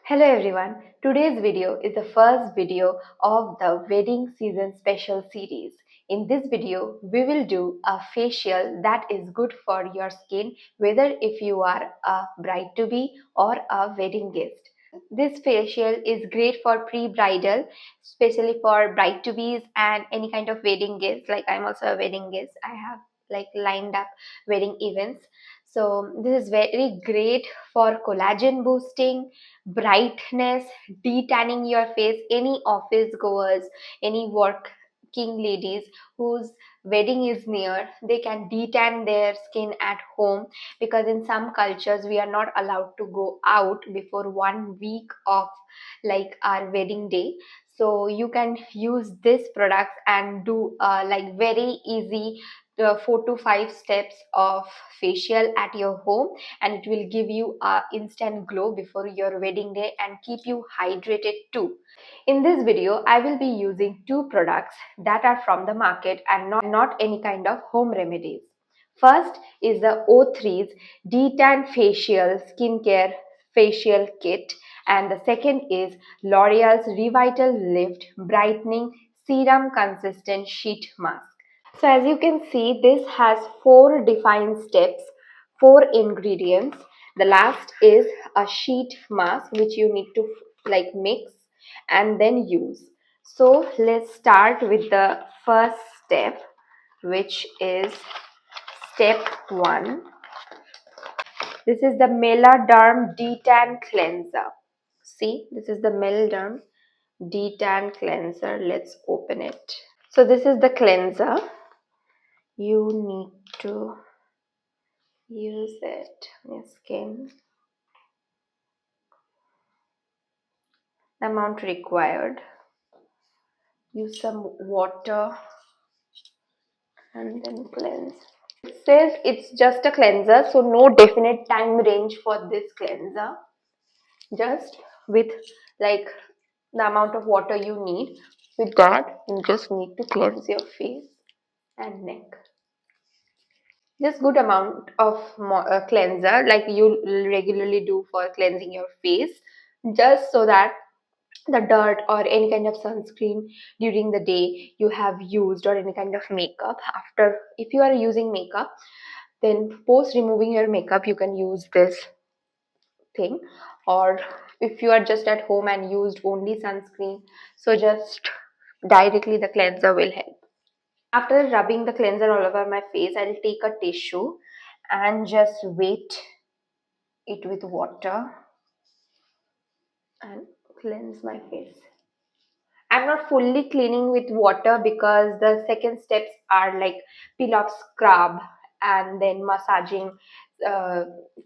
Hello everyone. Today's video is the first video of the wedding season special series. In this video, we will do a facial that is good for your skin, whether if you are a bride to be or a wedding guest. This facial is great for pre-bridal, especially for bride to bees and any kind of wedding guests. Like I'm also a wedding guest. I have like lined up wedding events. So this is very great for collagen boosting, brightness, detanning your face. Any office goers, any working ladies whose wedding is near, they can detan their skin at home, because in some cultures we are not allowed to go out before 1 week of like our wedding day. So you can use this product and do like very easy 4 to 5 steps of facial at your home, and it will give you a instant glow before your wedding day and keep you hydrated too. In this video, I will be using two products that are from the market and not any kind of home remedies. First is the O3's Detan Facial Skincare Facial Kit, and the second is L'Oreal's Revitalift Brightening Serum Consistent Sheet Mask. So as you can see, this has 4 defined steps, 4 ingredients. The last is a sheet mask which you need to like mix and then use. So let's start with the first step, which is step 1. This is the Melderm Detan Cleanser. See, this is the Melderm Detan Cleanser. Let's open it. So this is the cleanser. You need to use it on your skin. The amount required. Use some water and then cleanse. It says it's just a cleanser, so no definite time range for this cleanser. Just with like the amount of water you need, with that you just need to cleanse your face and neck. Just good amount of cleanser like you regularly do for cleansing your face, just so that the dirt or any kind of sunscreen during the day you have used, or any kind of makeup, after, if you are using makeup, then post removing your makeup you can use this thing. Or if you are just at home and used only sunscreen, so just directly the cleanser will help. After rubbing the cleanser all over my face, I'll take a tissue and just wet it with water and cleanse my face. I'm not fully cleaning with water because the second steps are like peel off scrub and then massaging uh,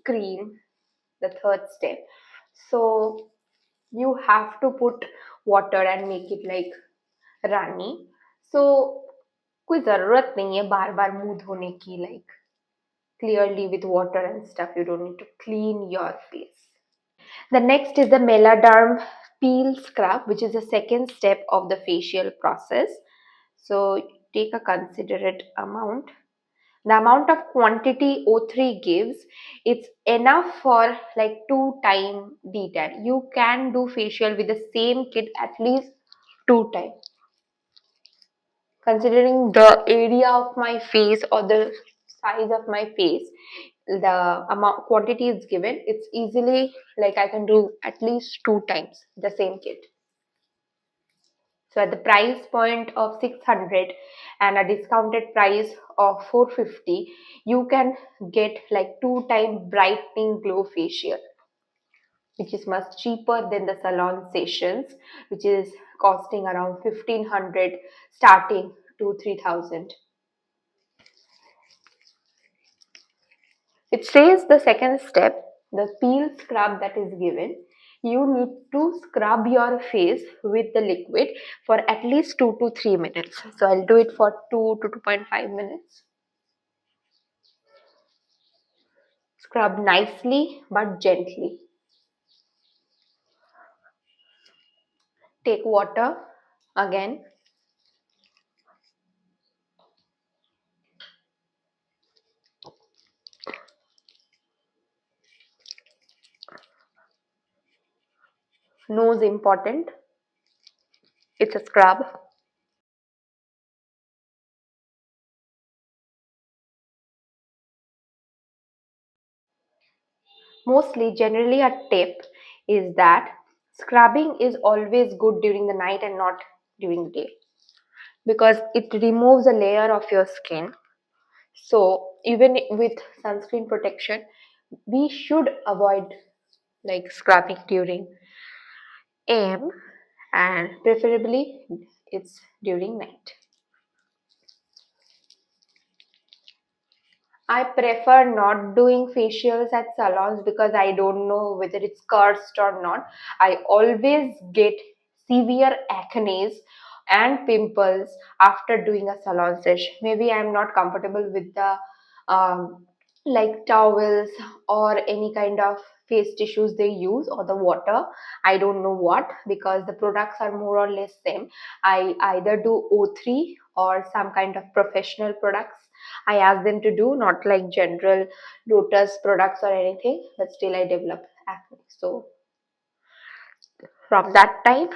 cream, the third step. So you have to put water and make it like runny. So कोई ज़रूरत नहीं है बार बार मुंह धोने की, like clearly with water and stuff. You don't need to clean your face. The next is the Melderm peel scrub, which is the second step of the facial process. So take a considerate amount. The amount of quantity O3 gives, it's enough for like 2 time detan. You can do facial with the same kit at least 2 times. Considering the area of my face or the size of my face, the amount quantity is given, it's easily like I can do at least 2 times the same kit. So at the price point of 600 and a discounted price of 450, you can get like 2 time brightening glow facial, which is much cheaper than the salon sessions, which is costing around 1500 starting to 3000. It says the second step, the peel scrub that is given, you need to scrub your face with the liquid for at least 2 to 3 minutes. So I'll do it for 2 to 2.5 minutes. Scrub nicely but gently. Take water again. Nose important. It's a scrub. Mostly, generally, a tip is that scrubbing is always good during the night and not during the day, because it removes a layer of your skin. So, even with sunscreen protection, we should avoid like scrubbing during AM, and preferably it's during night. I prefer not doing facials at salons because I don't know whether it's cursed or not. I always get severe acne and pimples after doing a salon session. Maybe I'm not comfortable with the um, like towels or any kind of face tissues they use, or the water. I don't know what, because the products are more or less same. I either do O3 or some kind of professional products I ask them to do, not like general Lotus products or anything, but still I develop acne. So from that time,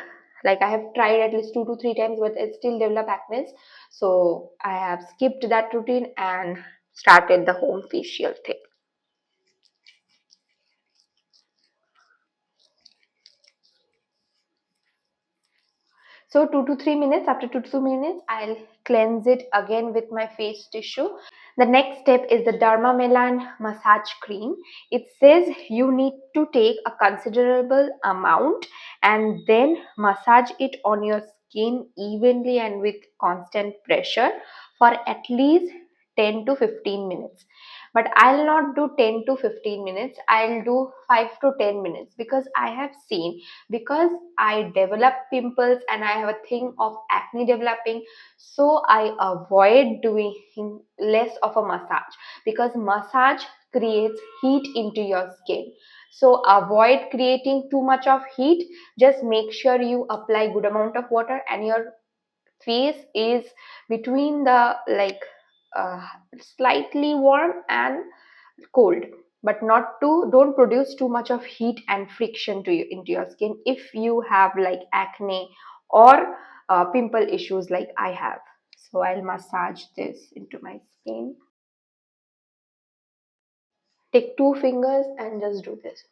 like I have tried at least 2 to 3 times, but I still develop acne. So I have skipped that routine and started the home facial thing. So 2 to 3 minutes, after 2 to 3 minutes, I'll cleanse it again with my face tissue. The next step is the Dermamelan massage cream. It says you need to take a considerable amount and then massage it on your skin evenly and with constant pressure for at least 10 to 15 minutes. But I'll not do 10 to 15 minutes, I'll do 5 to 10 minutes, because I have seen, because I develop pimples and I have a thing of acne developing, so I avoid doing less of a massage, because massage creates heat into your skin. So avoid creating too much of heat. Just make sure you apply good amount of water and your face is between the uh, slightly warm and cold, but not to don't produce too much of heat and friction to you into your skin if you have like acne or pimple issues like I have. So I'll massage this into my skin. Take 2 fingers and just do this.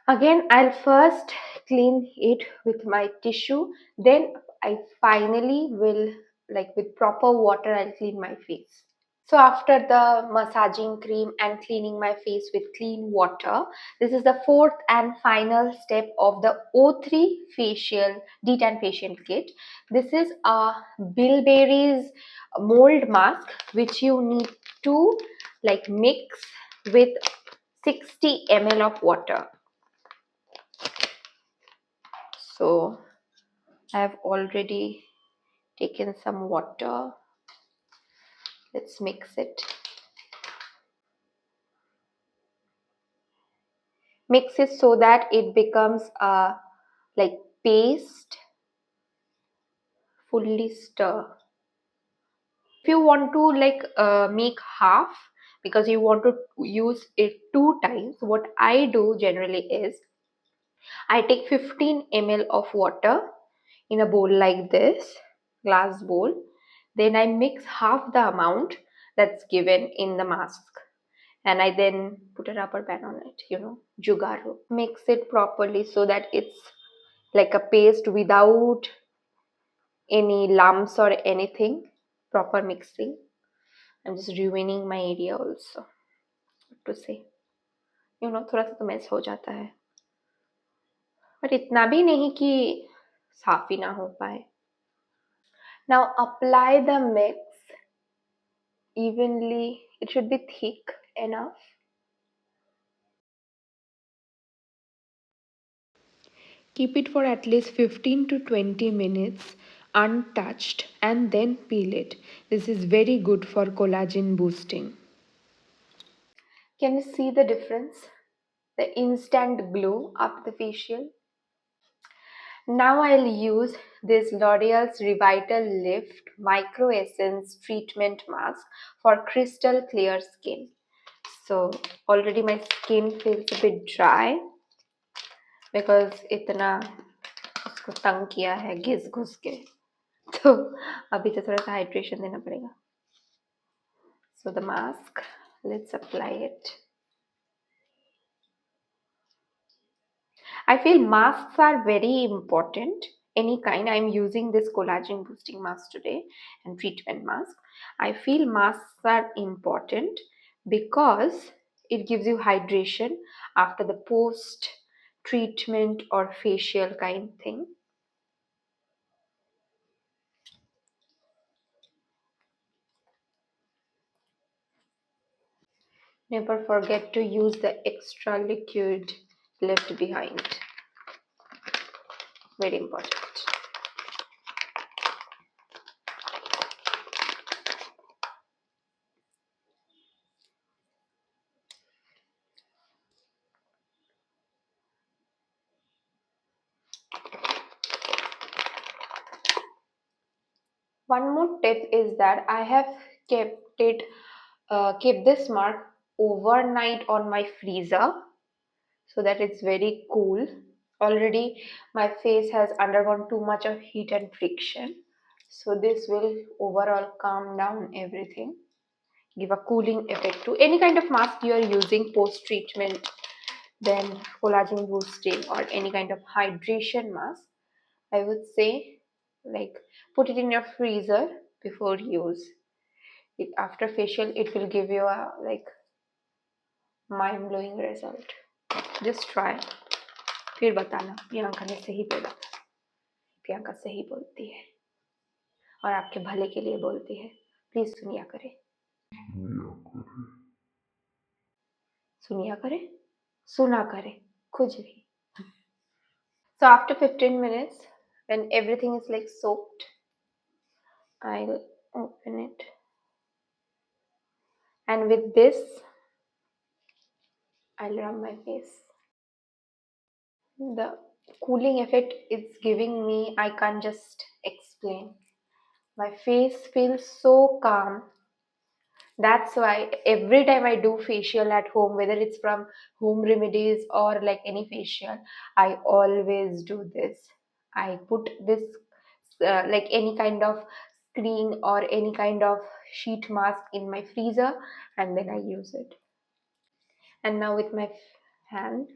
Again, I'll first clean it with my tissue, then I finally will, like with proper water, I'll clean my face. So after the massaging cream and cleaning my face with clean water, this is the fourth and final step of the O3 facial detan facial kit. This is a bilberries mold mask which you need to like mix with 60 ml of water. So I have already taken some water. Let's mix it. Mix it so that it becomes a like paste. Fully stir. If you want to make half, because you want to use it 2 times, what I do generally is I take 15 ml of water in a bowl like this, glass bowl. Then I mix half the amount that's given in the mask, and I then put a rubber band on it, jugaru. Mix it properly so that it's like a paste without any lumps or anything. Proper mixing. I'm just ruining my area also. What to say? थोड़ा सा तो mess हो जाता है, but इतना भी नहीं कि साफ ही ना हो पाए. Now apply the mix evenly. It should be thick enough. Keep it for at least 15 to 20 minutes untouched and then peel it. This is very good for collagen boosting. Can you see the difference? the instant glow after the facial. Now I'll use this L'Oreal's Revitalift Micro Essence Treatment Mask for crystal clear skin. So already my skin feels a bit dry because इतना उसको तंग किया है घिस घुस के, तो अभी तो थोड़ा सा हाइड्रेशन देना पड़ेगा. So the mask, let's apply it. I feel masks are very important. Any kind. I'm using this collagen boosting mask today and treatment mask. I feel masks are important because it gives you hydration after the post treatment or facial kind thing. Never forget to use the extra liquid left behind. Very important. One more tip is that I have kept this mark overnight on my freezer so that it's very cool. Already my face has undergone too much of heat and friction, so this will overall calm down everything, give a cooling effect to any kind of mask you are using post treatment, then collagen boosting or any kind of hydration mask. I would say, like, put it in your freezer before use it. After facial it will give you a like mind-blowing result. Just try, फिर बताना प्रियंका ने सही बोला. प्रियंका सही बोलती है और आपके भले के लिए बोलती है. प्लीज सुनिया करे, सुनिया करे, सुना करे, कुछ भी. So after 15 minutes, when everything is like soaked, I'll open it, and with this I'll rub my face. The cooling effect it's giving me, I can't just explain. My face feels so calm. That's why every time I do facial at home, whether it's from home remedies or like any facial, I always do this. I put this like any kind of screen or any kind of sheet mask in my freezer, and then I use it. And now with my hand.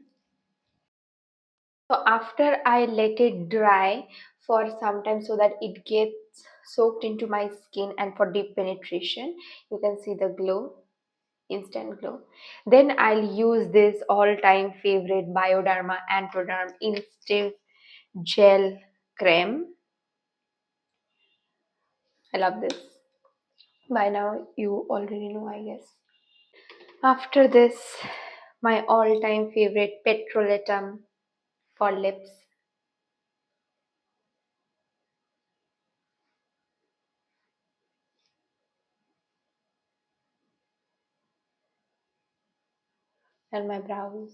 So after I let it dry for some time so that it gets soaked into my skin and for deep penetration, you can see the glow, instant glow. Then I'll use this all-time favorite Bioderma Antoderm Instant Gel Creme. I love this. By now you already know, I guess. After this, my all-time favorite Petrolatum for lips. And my brows.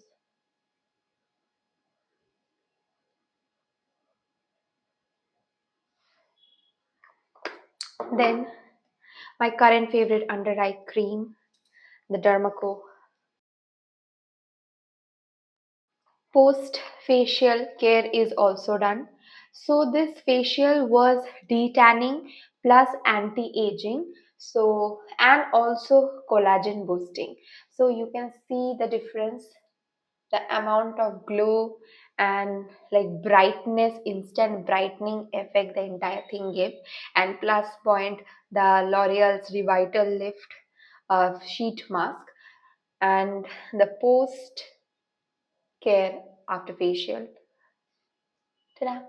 Then my current favorite under eye cream, the Dermaco. Post facial care is also done. So this facial was detanning plus anti-aging, so and also collagen boosting. So you can see the difference, the amount of glow and like brightness, instant brightening effect the entire thing gives. And plus point, the L'Oreal's Revitalift sheet mask and the post care after facial. Ta-da!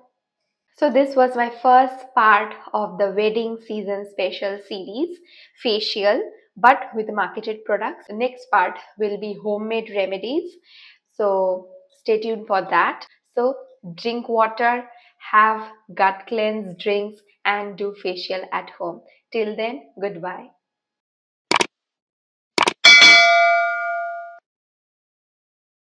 So this was my first part of the wedding season special series, facial, but with marketed products. The next part will be homemade remedies. So stay tuned for that. So drink water, have gut cleanse drinks, and do facial at home. Till then, goodbye.